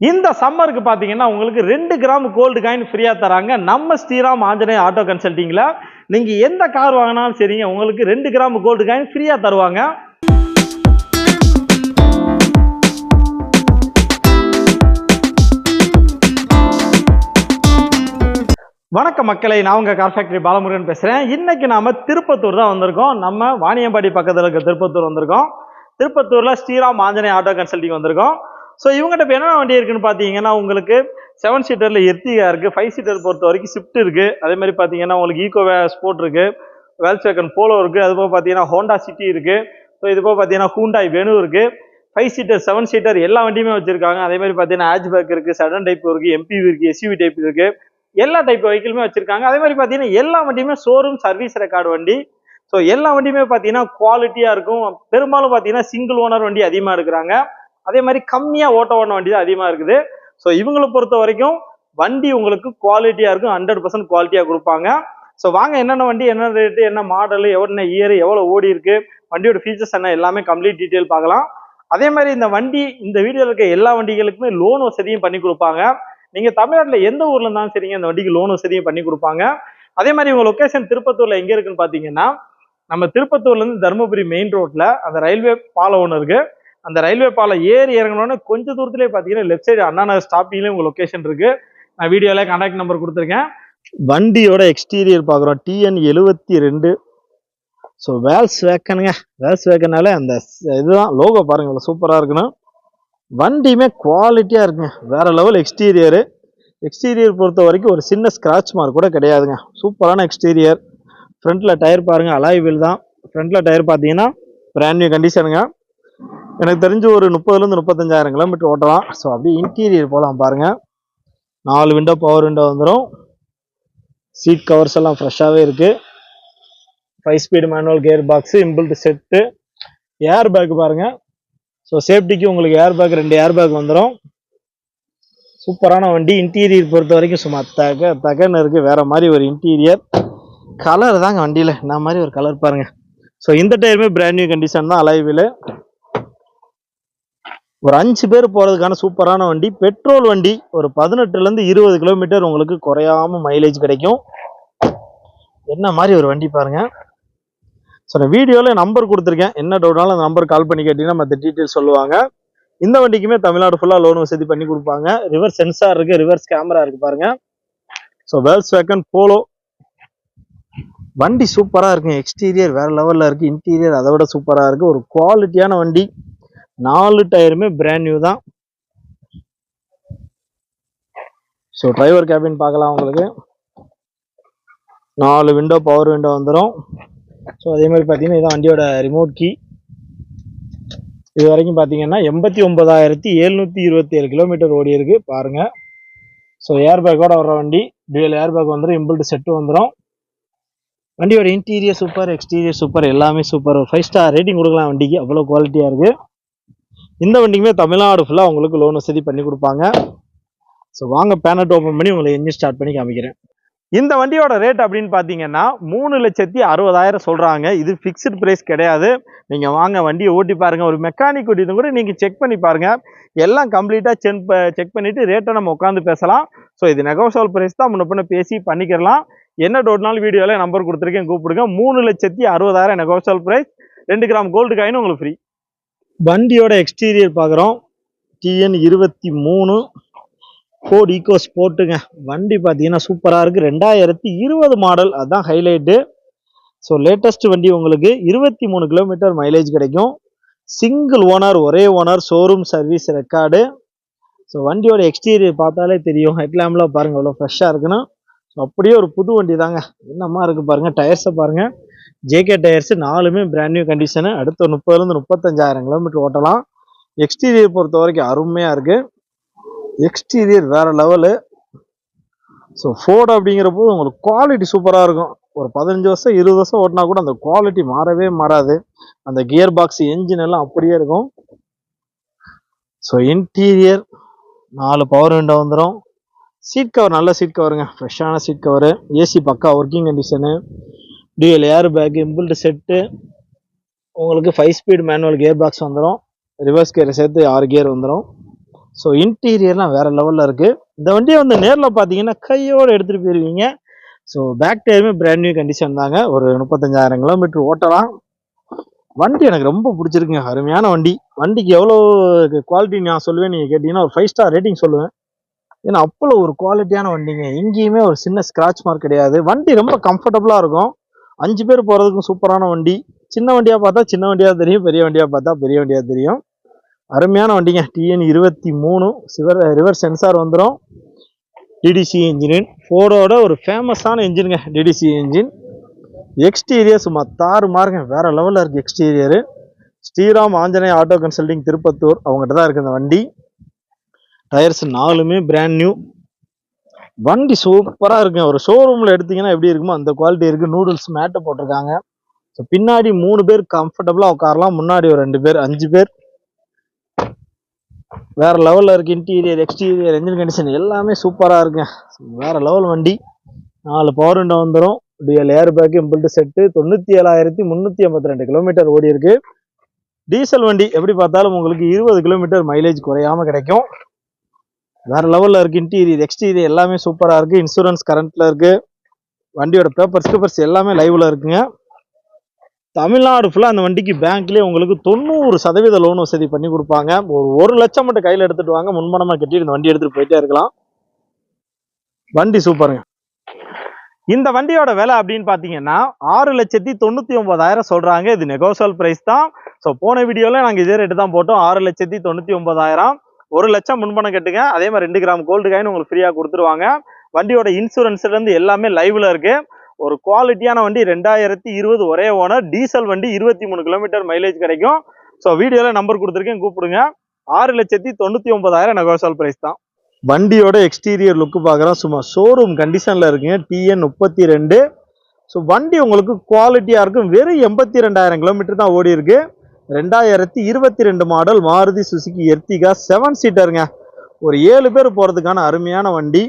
இந்த சம்மருக்கு பார்த்தீங்கன்னா உங்களுக்கு 2 கிராம் கோல்டு காயின் ஃப்ரீயா தராங்க நம்ம ஸ்ரீராம் ஆஞ்சநேய ஆட்டோ கன்சல்டிங்ல. நீங்க எந்த கார் வாங்கினாலும் சரிங்க, உங்களுக்கு 2 கிராம் கோல்டு காயின் ஃப்ரீயா தருவாங்க. வணக்கம் மக்களை, நான் உங்க கார் ஃபேக்டரி பாலமுருகன் பேசுறேன். இன்னைக்கு நாம திருப்பத்தூர் தான் வந்திருக்கோம். நம்ம வாணியம்பாடி பக்கத்துல இருக்க திருப்பத்தூர் வந்திருக்கோம். திருப்பத்தூர்ல ஸ்ரீராம் ஆஞ்சநேய ஆட்டோ கன்சல்டிங் வந்திருக்கோம். ஸோ இவங்ககிட்ட இப்போ என்ன வண்டி இருக்குன்னு பார்த்தீங்கன்னா, உங்களுக்கு 7 சீட்டர்ல எர்டிகா இருக்கு, 5 சீட்டர் பொறுத்த வரைக்கும் ஸ்விஃப்ட் இருக்கு, அதே மாதிரி பார்த்தீங்கன்னா உங்களுக்கு ஈகோ ஸ்போர்ட் இருக்கு, வேல்ஸ்வேகன் போலோ இருக்கு, அது போக பார்த்தீங்கன்னா ஹோண்டா சிட்டி இருக்கு, ஸோ இது போக பார்த்தீங்கன்னா ஹூண்டாய் வெனு இருக்கு, 5 சீட்டர் 7 சீட்டர் எல்லா வண்டியுமே வச்சிருக்காங்க. அதே மாதிரி பார்த்தீங்கன்னா ஹேட்ச்பேக் இருக்கு, சடன் டைப் இருக்கு, எம்பிவி இருக்கு, எஸ்யூவி டைப் இருக்கு, எல்லா டைப் வெஹிக்கிளுமே வச்சிருக்காங்க. அதே மாதிரி பார்த்தீங்கன்னா எல்லா வண்டியுமே ஷோரூம் சர்வீஸ் ரெக்கார்டு வண்டி. ஸோ எல்லா வண்டியுமே பார்த்தீங்கன்னா குவாலிட்டியா இருக்கும். பெரும்பாலும் பார்த்தீங்கன்னா சிங்கிள் ஓனர் வண்டி அதிகமாக எடுக்கிறாங்க. அதே மாதிரி கம்மியா ஓட்ட வண்டி தான் அதிகமா இருக்குது. ஸோ இவங்களை பொறுத்த வரைக்கும் வண்டி உங்களுக்கு குவாலிட்டியா இருக்கும், 100% குவாலிட்டியா கொடுப்பாங்க. ஸோ வாங்க என்னென்ன வண்டி, என்ன ரேட்டு, என்ன மாடல், என்ன இயர், எவ்வளோ ஓடி இருக்கு, வண்டியோட ஃபீச்சர்ஸ் என்ன, எல்லாமே கம்ப்ளீட் டீட்டெயில் பார்க்கலாம். அதே மாதிரி இந்த வண்டி, இந்த வீடியோவில் இருக்க எல்லா வண்டிகளுக்குமே லோன் வசதியும் பண்ணி கொடுப்பாங்க. நீங்க தமிழ்நாட்டில் எந்த ஊர்ல இருந்தாலும் சரிங்க, இந்த வண்டிக்கு லோன் வசதியும் பண்ணி கொடுப்பாங்க. அதே மாதிரி உங்க லொகேஷன் திருப்பத்தூர்ல எங்க இருக்குன்னு பாத்தீங்கன்னா, நம்ம திருப்பத்தூர்ல இருந்து தருமபுரி மெயின் ரோட்ல அந்த ரயில்வே பாலம் ஒன்று இருக்கு. அந்த ரயில்வே பாலம் ஏறி இறங்கணும்னு கொஞ்சம் தூரத்திலே பார்த்தீங்கன்னா லெஃப்ட் சைடு அண்ணா நகர் ஸ்டாப்பிங்லேயே உங்கள் லொக்கேஷன் இருக்கு. நான் வீடியோவில் கான்டாக்ட் நம்பர் கொடுத்துருக்கேன். வண்டியோட எக்ஸ்டீரியர் பார்க்குறோம், TN 72. ஸோ வேல்ஸ் வேக்கனுங்க, வேல்ஸ் வேக்கனால அந்த இதுதான் லோகோ பாருங்க, சூப்பராக இருக்கணும். வண்டியுமே குவாலிட்டியாக இருக்குங்க, வேற லெவல் எக்ஸ்டீரியரு. எக்ஸ்டீரியர் பொறுத்த வரைக்கும் ஒரு சின்ன ஸ்கிராட்ச் மார்க் கூட கிடையாதுங்க, சூப்பரான எக்ஸ்டீரியர். ஃப்ரண்ட்ல டயர் பாருங்க, அலாய் வீல் தான். ஃப்ரண்ட்ல டயர் பார்த்தீங்கன்னா பிராண்ட் நியூ கண்டிஷனுங்க. எனக்கு தெரிஞ்சு ஒரு 30,000 to 35,000 கிலோமீட்டர் ஓட்டலாம். ஸோ அப்படியே இன்டீரியர் போகலாம் பாருங்க. 4 விண்டோ பவர் விண்டோ வந்துடும். சீட் கவர்ஸ் எல்லாம் ஃப்ரெஷ்ஷாகவே இருக்கு. 5 speed manual gear box, இம்பிள்ட் set, air bag பாருங்க. ஸோ சேஃப்டிக்கு உங்களுக்கு ஏர் பேக், 2 ஏர் பேக் வந்துடும். சூப்பரான வண்டி. இன்டீரியர் பொறுத்த வரைக்கும் சும்மா தகன்னு இருக்கு, வேற மாதிரி ஒரு இன்டீரியர். கலர் தாங்க வண்டியில் என்ன மாதிரி ஒரு கலர் பாருங்க. ஸோ இந்த டயருமே பிராண்ட் நியூ கண்டிஷன் தான், அலைவில். ஒரு 5 பேர் போறதுக்கான சூப்பரான வண்டி. பெட்ரோல் வண்டி. ஒரு 18 to 20 கிலோமீட்டர் உங்களுக்கு குறையாம மைலேஜ் கிடைக்கும். என்ன மாதிரி ஒரு வண்டி பாருங்க. ஸோ நான் வீடியோவில் நம்பர் கொடுத்துருக்கேன், என்ன டவுட்னாலும் அந்த நம்பர் கால் பண்ணி கேட்டீங்கன்னா மற்ற டீட்டெயில் சொல்லுவாங்க. இந்த வண்டிக்குமே தமிழ்நாடு ஃபுல்லாக லோன் வசதி பண்ணி கொடுப்பாங்க. ரிவர்ஸ் சென்சார் இருக்கு, ரிவர்ஸ் கேமரா இருக்கு பாருங்க. ஸோ வேல்ஸ்வேகன் போலோ வண்டி சூப்பராக இருக்குங்க. எக்ஸ்டீரியர் வேற லெவலில் இருக்கு, இன்டீரியர் அதை விட சூப்பராக இருக்கு. ஒரு குவாலிட்டியான வண்டி. 4 டயருமே பிராண்ட் நியூ தான். ஸோ டிரைவர் கேபின் பார்க்கலாம் உங்களுக்கு. 4 விண்டோ பவர் விண்டோ வந்துடும். ஸோ அதே மாதிரி பார்த்தீங்கன்னா இதான் வண்டியோட ரிமோட் கீ. இது வரைக்கும் பார்த்தீங்கன்னா 89,727 கிலோமீட்டர் ஓடி இருக்கு பாருங்க. ஸோ ஏர் பேக்கோட வர்ற வண்டி, டியூயல் ஏர் பேக் வந்துடும், இம்பிள்ட் செட்டு வந்துடும். வண்டியோட இன்டீரியர் சூப்பர், எக்ஸ்டீரியர் சூப்பர், எல்லாமே சூப்பர். ஒரு 5 ஸ்டார் ரேட்டிங் கொடுக்கலாம் வண்டிக்கு, அவ்வளோ குவாலிட்டியா இருக்கு. இந்த வண்டிக்குமே தமிழ்நாடு ஃபுல்லாக உங்களுக்கு லோன் வசதி பண்ணி கொடுப்பாங்க. ஸோ வாங்க பேனட் ஓப்பன் பண்ணி உங்களை என்ஜின் ஸ்டார்ட் பண்ணி காமிக்கிறேன். இந்த வண்டியோட ரேட் அப்படின்னு பார்த்தீங்கன்னா 3,60,000 சொல்கிறாங்க. இது ஃபிக்ஸ்டு ப்ரைஸ் கிடையாது. நீங்கள் வாங்க வண்டியை ஓட்டி பாருங்கள், ஒரு மெக்கானிக் ஓட்டிட்டு கூட நீங்கள் செக் பண்ணி பாருங்கள். எல்லாம் கம்ப்ளீட்டாக செக் பண்ணிவிட்டு ரேட்டை நம்ம உட்காந்து பேசலாம். ஸோ இது நெகோஷியபிள் ப்ரைஸ் தான், முன்ன பின்ன பேசி பண்ணிக்கிறலாம். என்ன டவுட்னாலும் வீடியோவில் நம்பர் கொடுத்துருக்கேன், கூப்பிடுங்க. 3,60,000 negotiable price. 2 gram gold coin உங்களுக்கு ஃப்ரீ. வண்டியோட எக்ஸ்டீரியர் பார்க்குறோம், TN 23 ஃபோர்ட் ஈகோ ஸ்போர்ட்டுங்க. வண்டி பார்த்தீங்கன்னா சூப்பராக இருக்குது, 2020 மாடல், அதுதான் ஹைலைட்டு. ஸோ லேட்டஸ்ட் வண்டி உங்களுக்கு 23 கிலோமீட்டர் மைலேஜ் கிடைக்கும். சிங்கிள் ஓனர், ஒரே owner, showroom service record. So வண்டியோட எக்ஸ்டீரியர் பார்த்தாலே தெரியும், ஹெட்லாம்லாம் பாருங்க அவ்வளோ ஃப்ரெஷ்ஷாக இருக்குன்னு. ஸோ அப்படியே ஒரு புது வண்டி தாங்க, என்னமா இருக்குது பாருங்கள். டயர்ஸை பாருங்கள், JK டயர்ஸ், 4மே பிராண்ட் நியூ கண்டிஷனு. அடுத்த 30,000 to 35,000 கிலோமீட்டர் ஓட்டலாம். எக்ஸ்டீரியர் பொறுத்த வரைக்கும் அருமையாக இருக்கு. எக்ஸ்டீரியர் வேற லெவலு. ஸோ ஃபோர்டு அப்படிங்கிறப்போ உங்களுக்கு குவாலிட்டி சூப்பராக இருக்கும். ஒரு 15 வருஷம் 20 வருஷம் ஓட்டினா கூட அந்த குவாலிட்டி மாறவே மாறாது. அந்த கியர் பாக்ஸ், என்ஜின் எல்லாம் அப்படியே இருக்கும். ஸோ இன்டீரியர் 4 பவர் விண்டோ வந்துடும். சீட் கவர் நல்ல சீட் கவருங்க, ஃப்ரெஷ்ஷான சீட் கவரு. AC பக்கா ஒர்க்கிங் கண்டிஷனு. டியூயல் ஏர் பேக், இம்பிள்ட் செட்டு. உங்களுக்கு 5 ஸ்பீடு மேனுவல் கியர் பாக்ஸ் வந்துடும். ரிவர்ஸ் கியரை சேர்த்து 6 கியர் வந்துடும். ஸோ இன்டீரியர்லாம் வேற லெவலில் இருக்கு. இந்த வண்டியை வந்து நேரில் பார்த்தீங்கன்னா கையோடு எடுத்துகிட்டு போயிருவீங்க. ஸோ பேக் டயருமே பிராண்ட் நியூ கண்டிஷன் தாங்க. ஒரு 35,000 கிலோமீட்டர் ஓட்டலாம். வண்டி எனக்கு ரொம்ப பிடிச்சிருக்குங்க. அருமையான வண்டி. வண்டிக்கு எவ்வளோ குவாலிட்டி நான் சொல்லுவேன் நீங்கள் கேட்டிங்கன்னா ஒரு 5 ஸ்டார் ரேட்டிங் சொல்லுவேன். ஏன்னா அவ்வளோ ஒரு குவாலிட்டியான வண்டிங்க. எங்கேயுமே ஒரு சின்ன ஸ்க்ராட்ச் மார்க் கிடையாது. வண்டி ரொம்ப கம்ஃபர்டபுளாக இருக்கும். 5 பேர் போகிறதுக்கும் சூப்பரான வண்டி. சின்ன வண்டியாக பார்த்தா சின்ன வண்டியாக தெரியும், பெரிய வண்டியாக பார்த்தா பெரிய வண்டியாக தெரியும். அருமையான வண்டிங்க. TN 23 ரிவர்ஸ் சென்சார் வந்துடும். DDC இன்ஜின், ஃபோர்டோட ஒரு ஃபேமஸான இன்ஜினுங்க DDC இன்ஜின். எக்ஸ்டீரியர் சும்மா தாறு மாறுங்க, வேற லெவலில் இருக்குது exterior. Shriram Anjaneya auto consulting Tirupattur அவங்ககிட்ட தான் இருக்குது இந்த வண்டி. டயர்ஸ் 4மே பிராண்ட் நியூ. வண்டி சூப்பராக இருக்குங்க. ஒரு ஷோரூமில் எடுத்தீங்கன்னா எப்படி இருக்குமோ அந்த குவாலிட்டி இருக்குது. நூடுல்ஸ் மேட்டை போட்டிருக்காங்க. ஸோ பின்னாடி 3 பேர் கம்ஃபர்டபுளாக உட்காரலாம், முன்னாடி ஒரு 2 பேர், 5 பேர். வேற லெவலில் இருக்குது. இன்டீரியர், எக்ஸ்டீரியர், என்ஜின் கண்டிஷன் எல்லாமே சூப்பராக இருக்குங்க. வேற லெவல் வண்டி. 4 பவர் விண்டோ வந்துடும். Dual air bag, inbuilt set. 97,382 kilometre ஓடி இருக்கு. டீசல் வண்டி எப்படி பார்த்தாலும் உங்களுக்கு 20 கிலோமீட்டர் மைலேஜ் குறையாம கிடைக்கும். வேற லெவல்ல இருக்கு. இன்டீரியர், எக்ஸ்டீரியர் எல்லாமே சூப்பரா இருக்கு. இன்சூரன்ஸ் கரண்ட்ல இருக்கு. வண்டியோட பேப்பர்ஸ் எல்லாமே லைவ்ல இருக்குங்க. தமிழ்நாடு ஃபுல்லா அந்த வண்டிக்கு பேங்க்லயே உங்களுக்கு 90% லோன் வசதி பண்ணி கொடுப்பாங்க. ஒரு 1 லட்சம் மட்டும் கையில எடுத்துட்டு வாங்க, முன்பணமா கட்டி இந்த வண்டி எடுத்துட்டு போயிட்டே இருக்கலாம். வண்டி சூப்பருங்க. இந்த வண்டியோட விலை அப்படின்னு பாத்தீங்கன்னா 6,99,000 சொல்றாங்க. இது நெகோசியல் பிரைஸ் தான். ஸோ போன வீடியோல நாங்க இதே ரேட்டு தான் போட்டோம். 6,99,000. 1 லட்சம் முன்பணம் கட்டுங்க. அதே மாதிரி 2 கிராம் கோல்டு காயின் உங்களுக்கு ஃப்ரீயா கொடுத்துருவாங்க. வண்டியோட இன்சூரன்ஸ்ல இருந்து எல்லாமே லைவ்ல இருக்கு. ஒரு குவாலிட்டியான வண்டி. 2020 ஒரே ஓனர். டீசல் வண்டி. 23 கிலோமீட்டர் மைலேஜ் கிடைக்கும். ஸோ வீடியோல நம்பர் கொடுத்துருக்கேன், கூப்பிடுங்க. 6,99,000 நெகோசியல் பிரைஸ் தான். வண்டியோட எக்ஸ்டீரியர் லுக்கு பார்க்குறோம். சும்மா ஷோரூம் கண்டிஷனில் இருக்குங்க. TN 32. ஸோ வண்டி உங்களுக்கு குவாலிட்டியாக இருக்கும். வெறும் 82,000 கிலோமீட்டர் தான் ஓடி இருக்கு. 2022 மாடல் மாருதி சுசுகி எர்டிகா 7 சீட்டருங்க. ஒரு 7 பேர் போகிறதுக்கான அருமையான வண்டி.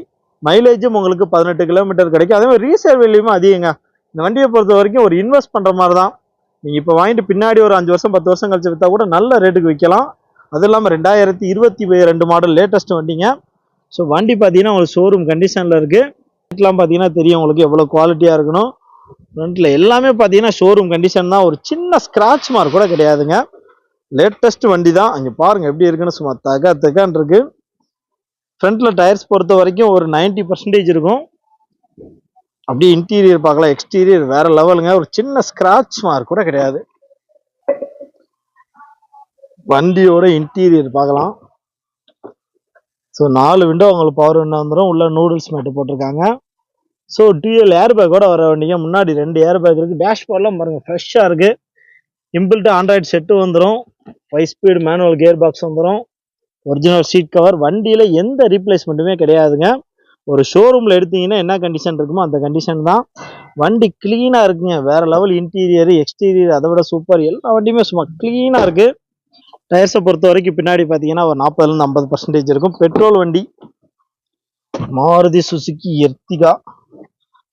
மைலேஜும் உங்களுக்கு 18 கிலோமீட்டர் கிடைக்கும். அதே மாதிரி ரீசேல் வேல்யூவும் அதிகங்க. இந்த வண்டியை பொறுத்த வரைக்கும் ஒரு இன்வெஸ்ட் பண்ணுற மாதிரி தான். நீங்கள் இப்போ வாங்கிட்டு பின்னாடி ஒரு 5 வருஷம் 10 வருஷம் கழிச்சு விற்றா கூட நல்ல ரேட்டுக்கு விற்கலாம். அது இல்லாமல் 2022 மாடல் லேட்டஸ்ட் வண்டிங்க. ஸோ வண்டி பார்த்தீங்கன்னா உங்களுக்கு ஷோரூம் கண்டிஷனில் இருக்குது. ஃப்ரண்ட்லாம் பார்த்தீங்கன்னா தெரியும் உங்களுக்கு எவ்வளோ குவாலிட்டியாக இருக்கணும். ஃப்ரண்ட்டில் எல்லாமே பார்த்தீங்கன்னா ஷோரூம் கண்டிஷன் தான். ஒரு சின்ன ஸ்க்ராட்ச் மார்க் கூட கிடையாதுங்க. லேட்டஸ்ட் வண்டி தான். அங்கே பாருங்கள் எப்படி இருக்குன்னு, சும்மா தகான் இருக்கு. ஃப்ரண்ட்டில் டயர்ஸ் பொறுத்த வரைக்கும் ஒரு 90% இருக்கும். அப்படியே இன்டீரியர் பார்க்கலாம். எக்ஸ்டீரியர் வேற லெவலுங்க. ஒரு சின்ன ஸ்க்ராட்ச் மார்க் கூட கிடையாது. வண்டியோட இன்டீரியர் பார்க்கலாம். ஸோ 4 விண்டோ உங்களுக்கு பவர் விண்டோ வந்துடும். உள்ள நூடுல்ஸ் மேட்டு போட்டிருக்காங்க. ஸோ டிஎல் ஏர் பேக்கோட வர வண்டிங்க. முன்னாடி 2 ஏர் பேக் இருக்குது. டேஷ்போர்ட்லாம் பாருங்கள் ஃப்ரெஷ்ஷாக இருக்குது. இம்பிள்ட் ஆண்ட்ராய்டு செட்டு வந்துடும். 5 ஸ்பீடு மேனுவல் கியர் பாக்ஸ் வந்துடும். Original seat cover. வண்டியில் எந்த ரீப்ளேஸ்மெண்ட்டுமே கிடையாதுங்க. ஒரு ஷோரூமில் எடுத்தீங்கன்னா என்ன கண்டிஷன் இருக்குமோ அந்த கண்டிஷன் தான். வண்டி க்ளீனாக இருக்குங்க. வேறு லெவல் இன்டீரியர், எக்ஸ்டீரியர் அதை விட சூப்பர். எல்லா வண்டியுமே சும்மா க்ளீனாக இருக்குது. டயர்ஸை பொறுத்த வரைக்கும் பின்னாடி பார்த்தீங்கன்னா ஒரு 40% 50% இருக்கும். பெட்ரோல் வண்டி. Maruti Suzuki Ertiga.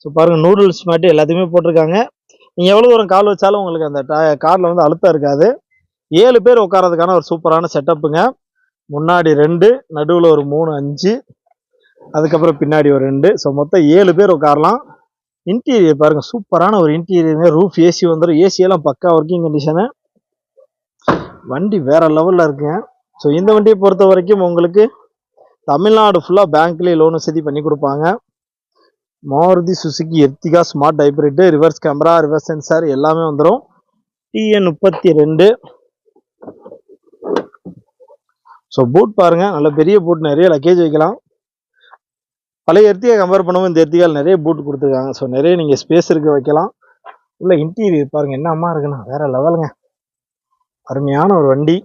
ஸோ பாருங்கள் நூடுல்ஸ் மேட்டு எல்லாத்தையுமே போட்டிருக்காங்க. நீங்கள் எவ்வளோ தூரம் கால் வச்சாலும் உங்களுக்கு அந்த காரில் வந்து அழுத்தம் இருக்காது. 7 பேர் உட்காரதுக்கான ஒரு சூப்பரான செட்டப்புங்க. முன்னாடி 2, நடுவில் ஒரு 3, 5, அதுக்கப்புறம் பின்னாடி ஒரு 2. ஸோ மொத்தம் 7 பேர் உட்காரலாம். இன்டீரியர் பாருங்கள் சூப்பரான ஒரு இன்டீரியருங்க. ரூஃப் ஏசி வந்துடும். ஏசியெல்லாம் பக்கா ஒர்க்கிங் கண்டிஷனு. வண்டி வேற லெவலில் இருக்குங்க. ஸோ இந்த வண்டியை பொறுத்த வரைக்கும் உங்களுக்கு தமிழ்நாடு ஃபுல்லாக பேங்க்லேயே லோன் வசதி பண்ணி கொடுப்பாங்க. Maruti Suzuki Ertiga smart hybrid, reverse camera, reverse sensor எல்லாமே வந்துடும். TN 32. ஸோ பூட் பாருங்க, நல்ல பெரிய பூட், நிறைய லக்கேஜ் வைக்கலாம். பழைய எர்டிகா கம்பேர் பண்ணும்போது இந்த எர்டிகாவில் நிறைய பூட் கொடுத்துருக்காங்க. ஸோ நிறைய நீங்கள் ஸ்பேஸ் இருக்க வைக்கலாம். உள்ள இன்டீரியர் பாருங்க என்ன அம்மா இருக்குண்ணா, வேற லெவலுங்க. அருமையான ஒரு வண்டி.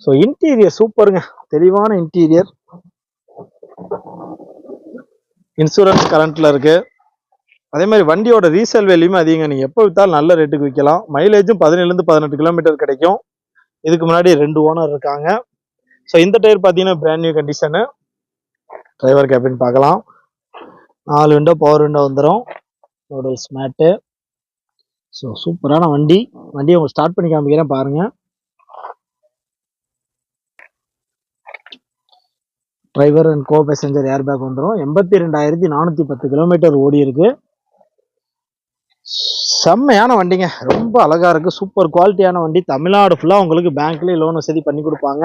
ஸோ இன்டீரியர் சூப்பருங்க, தெளிவான இன்டீரியர். இன்சூரன்ஸ் கரண்ட்ல இருக்கு. அதே மாதிரி வண்டியோட ரீசேல் வேல்யூமே அதிகங்க. நீங்கள் எப்போ விற்றாலும் நல்ல ரேட்டுக்கு விற்கலாம். மைலேஜும் 17 to 18 கிலோமீட்டர் கிடைக்கும். இதுக்கு முன்னாடி 2 ஓனர் இருக்காங்க. ஸோ இந்த டயர் பார்த்தீங்கன்னா brand new condition. Driver cabin பார்க்கலாம். 4 விண்டோ பவர் விண்டோ வந்துடும். Noodles mat. ஸோ சூப்பரான வண்டி. வண்டியை உங்களுக்கு ஸ்டார்ட் பண்ணி காமிக்கிறேன் பாருங்க. Driver and co passenger air bag வந்துடும். 82,410 கிலோமீட்டர் ஓடி இருக்கு. செம்மையான வண்டிங்க, ரொம்ப அழகா இருக்கு, சூப்பர் குவாலிட்டியான வண்டி. தமிழ்நாடு ஃபுல்லா உங்களுக்கு பேங்க்லயே லோன் வசதி பண்ணி கொடுப்பாங்க.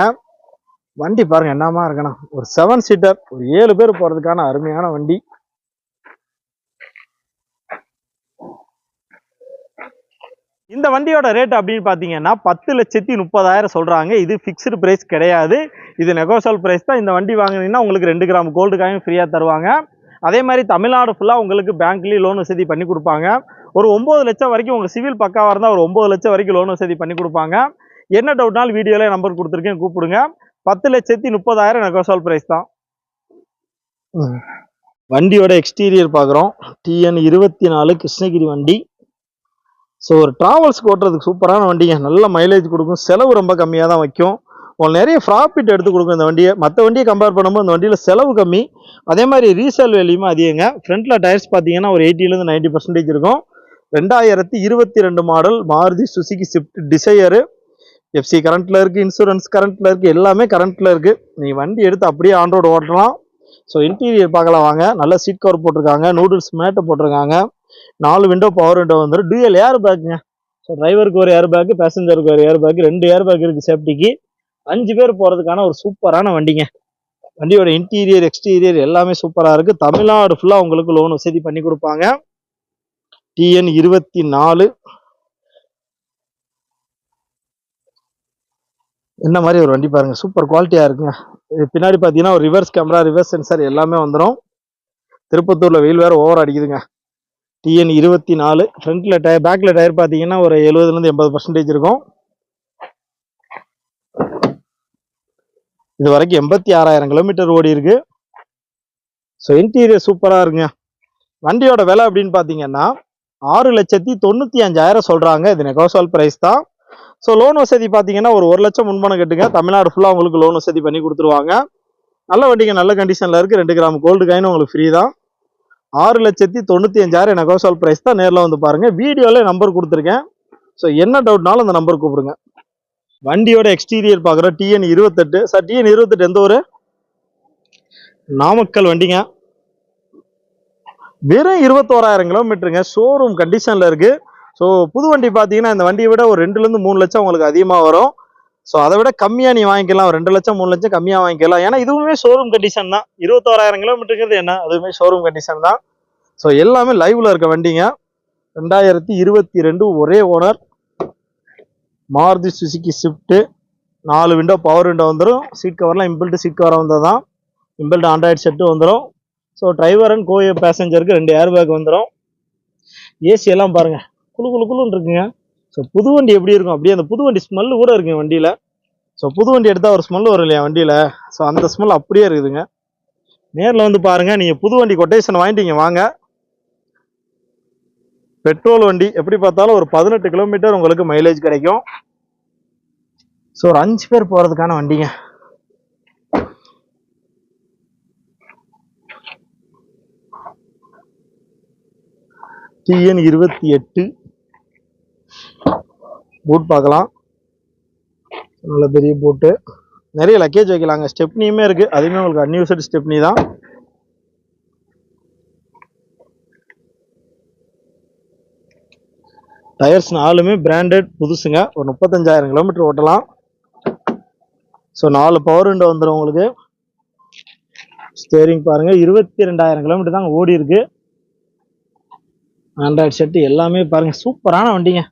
வண்டி பாருங்க என்னமா இருக்கணும், ஒரு 7 சீட்டர், ஒரு 7 பேர் போறதுக்கான அருமையான வண்டி. இந்த வண்டியோட ரேட் அப்படின்னு பாத்தீங்கன்னா 10,30,000 சொல்றாங்க. இது பிக்ஸ்டு பிரைஸ் கிடையாது, இது நெகோசியபிள் பிரைஸ் தான். இந்த வண்டி வாங்குனீங்கன்னா உங்களுக்கு 2 கிராம் கோல்டு காயின் ஃப்ரீயா தருவாங்க. அதே மாதிரி தமிழ்நாடு ஃபுல்லா உங்களுக்கு பேங்க்லயே லோன் வசதி பண்ணி கொடுப்பாங்க. ஒரு 9 லட்சம் வரைக்கும் உங்க சிவில் பக்காவா இருந்தா ஒரு 9 லட்சம் வரைக்கும் லோன் வசதி பண்ணி கொடுப்பாங்க. என்ன டவுட்னாலும் வீடியோல நம்பர் கொடுத்துருக்கேன், கூப்பிடுங்க. 10,30,000 நெகோசியபிள் பிரைஸ் தான். வண்டியோட எக்ஸ்டீரியர் பார்க்குறோம். TN 24 கிருஷ்ணகிரி வண்டி. ஸோ ஒரு டிராவல்ஸ்க்கு ஓட்டுறதுக்கு சூப்பரான வண்டிங்க, நல்ல மைலேஜ் கொடுக்கும், செலவு ரொம்ப கம்மியாக தான் வைக்கும், உங்களுக்கு நிறைய ப்ராஃபிட் எடுத்து கொடுக்கும் இந்த வண்டியை. மற்ற வண்டியை கம்பேர் பண்ணும்போது இந்த வண்டியில் செலவு கம்மி, அதே மாதிரி ரீசேல் வேல்யூமே அதிகங்க. ஃப்ரண்ட்டில் டயர்ஸ் பார்த்தீங்கன்னா ஒரு 80% 90% இருக்கும். 2022 model Maruti Suzuki Swift Dzire. FC கரண்ட்டில் இருக்குது, இன்சூரன்ஸ் கரண்ட்டில் இருக்குது, எல்லாமே கரண்ட்டில் இருக்குது. நீங்கள் வண்டி எடுத்து அப்படியே ஆன் ரோடு ஓட்டலாம். ஸோ இன்டீரியர் பார்க்கலாம் வாங்க. நல்ல சீட் கவர் போட்டிருக்காங்க, நூடுல்ஸ் மேட்டை போட்டிருக்காங்க, 4 விண்டோ பவர் விண்டோ வந்துடும், டூயல் ஏர் பேக்குங்க. ஸோ டிரைவருக்கு ஒரு ஏர் பேக்கு, பேசஞ்சருக்கு ஒரு ஏர் பேக்கு, 2 ஏர் பேக் இருக்குது சேஃப்டிக்கு. 5 பேர் போகிறதுக்கான ஒரு சூப்பரான வண்டிங்க. வண்டியோட இன்டீரியர் எக்ஸ்டீரியர் எல்லாமே சூப்பராக இருக்குது. தமிழ்நாடு ஃபுல்லாக உங்களுக்கு லோன் வசதி பண்ணி கொடுப்பாங்க. TN 24 என்ன மாதிரி ஒரு வண்டி பாருங்க, சூப்பர் குவாலிட்டியாக இருக்குங்க. பின்னாடி பார்த்தீங்கன்னா ஒரு ரிவர்ஸ் கேமரா, ரிவர்ஸ் சென்சார் எல்லாமே வந்துடும். திருப்பத்தூரில் வெயில் வேறு ஓவர் அடிக்குதுங்க. TN 24 ஃப்ரண்ட்ல டயர், பேக்ல டயர் பார்த்தீங்கன்னா ஒரு 70% 80% இருக்கும். இது வரைக்கும் 86,000 கிலோமீட்டர் ஓடி இருக்கு. ஸோ இன்டீரியர் சூப்பராக இருக்குங்க. வண்டியோட விலை அப்படின்னு பார்த்தீங்கன்னா 6,95,000 சொல்றாங்க. இது நெகோசியபிள் பிரைஸ் தான். ஸோ லோன் வசதி பார்த்தீங்கன்னா ஒரு 1 லட்சம் முன்பணம் கட்டுங்க, தமிழ்நாடு ஃபுல்லாக உங்களுக்கு லோன் வசதி பண்ணி கொடுத்துருவாங்க. நல்ல வண்டிங்க, நல்ல கண்டிஷனில் இருக்குது. 2 கிராம் கோல்டு காயின் உங்களுக்கு ஃப்ரீ தான். 6,95,000 நெகோசியபிள் பிரைஸ் தான். நேரில் வந்து பாருங்க, வீடியோல நம்பர் கொடுத்துருக்கேன். ஸோ என்ன டவுட்னாலும் அந்த நம்பர் கூப்பிடுங்க. வண்டியோட எக்ஸ்டீரியர் பார்க்குறோம். TN 28 சார், TN 28 எந்த ஊர்? நாமக்கல் வண்டிங்க. வெறும் 21,000 கிலோமீட்டருங்க, ஷோரூம் கண்டிஷனில் இருக்கு. ஸோ புது வண்டி பார்த்தீங்கன்னா இந்த வண்டியை விட ஒரு 2 3 லட்சம் உங்களுக்கு அதிகமாக வரும். ஸோ அதை விட கம்மியாக நீ வாங்கிக்கலாம், 2 லட்சம் 3 லட்சம் கம்மியாக வாங்கிக்கலாம். ஏன்னா இதுவுமே ஷோரூம் கண்டிஷன் தான். 21,000 கிலோமீட்டருங்கிறது என்ன, அதுவுமே ஷோரூம் கண்டிஷன் தான். ஸோ எல்லாமே லைவ்ல இருக்க வண்டிங்க. 2022 ஒரே owner Maruti Suzuki Swift. 4 window power window வந்துடும். சீட் கவர்லாம் இம்பிள்ட் சீட் கவர் வந்தால் தான், இம்பிள்ட் ஆண்ட்ராய்டு செட்டு வந்துடும். ஸோ டிரைவர் அண்ட் கோ பேசஞ்சருக்கு 2 ஏர் பேக் வந்துடும். ஏசி எல்லாம் பாருங்க, குழு குழு குழுன்னு இருக்குங்க. ஸோ புது வண்டி எப்படி இருக்கும் அப்படியே அந்த புது வண்டி ஸ்மெல்லு கூட இருக்குங்க வண்டியில். ஸோ புது வண்டி எடுத்தால் ஒரு ஸ்மெல் வரும் இல்லையா வண்டியில், ஸோ அந்த ஸ்மெல் அப்படியே இருக்குதுங்க. நேரில் வந்து பாருங்க. நீங்கள் புது வண்டி கொட்டேஷன் வாங்கிட்டீங்க வாங்க. பெட்ரோல் வண்டி எப்படி பார்த்தாலும் ஒரு 18 கிலோமீட்டர் உங்களுக்கு மைலேஜ் கிடைக்கும். ஸோ ஒரு 5 பேர் போகிறதுக்கான வண்டிங்க. TN 28 பூட் பார்க்கலாம், நல்ல பெரிய பூட்டு, நிறைய லக்கேஜ் வைக்கலாங்க. ஸ்டெப்னியுமே இருக்கு, அதுவுமே உங்களுக்கு அன்யூஸ்டு ஸ்டெப்னி தான். டயர்ஸ் 4மே பிராண்டட் புதுசுங்க. ஒரு 35,000 கிலோமீட்டர் ஓட்டலாம். ஸோ 4 பவர் விண்டோ வந்துடும் உங்களுக்கு. ஸ்டேரிங் பாருங்க, 22,000 கிலோமீட்டர் தாங்க ஓடி இருக்கு. ஆண்ட்ராய்டு செட்டு எல்லாமே பாருங்க, சூப்பரான வண்டிங்க.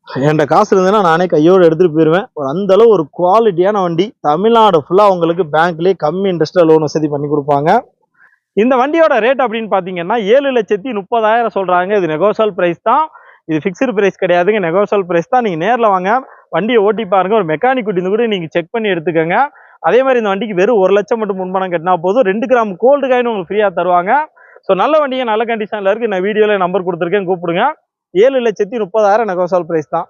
என்கிட்ட காசு இருந்ததுன்னா நானே கையோடு எடுத்துட்டு போயிருவேன். ஒரு அந்த அளவு ஒரு குவாலிட்டியான வண்டி. தமிழ்நாடு ஃபுல்லா உங்களுக்கு பேங்க்லயே கம்மி இன்ட்ரெஸ்ட்ல லோன் வசதி பண்ணி கொடுப்பாங்க. இந்த வண்டியோட ரேட் அப்படின்னு பாத்தீங்கன்னா 7,30,000 சொல்றாங்க. இது நெகோசியபிள் பிரைஸ் தான், இது பிக்ஸ்டு பிரைஸ் கிடையாதுங்க, நெகோசியபிள் பிரைஸ் தான். நீங்க நேரில் வாங்க, வண்டியை ஓட்டி பாருங்க, ஒரு மெக்கானிக் கூட்டி கூட நீங்க செக் பண்ணி எடுத்துக்கோங்க. அதே மாதிரி இந்த வண்டிக்கு வெறும் 1 லட்சம் மட்டும் முன்பணம் கட்டினா போதும், 2 கிராம் கோல்டு காயின் உங்களுக்கு ஃப்ரீயா தருவாங்க. ஸோ நல்ல வண்டிங்க, நல்ல கண்டிஷன்ல இருக்கு. நான் வீடியோல நம்பர் கொடுத்துருக்கேன், கூப்பிடுங்க. 7,30,000 நெகோசியபிள் பிரைஸ் தான்.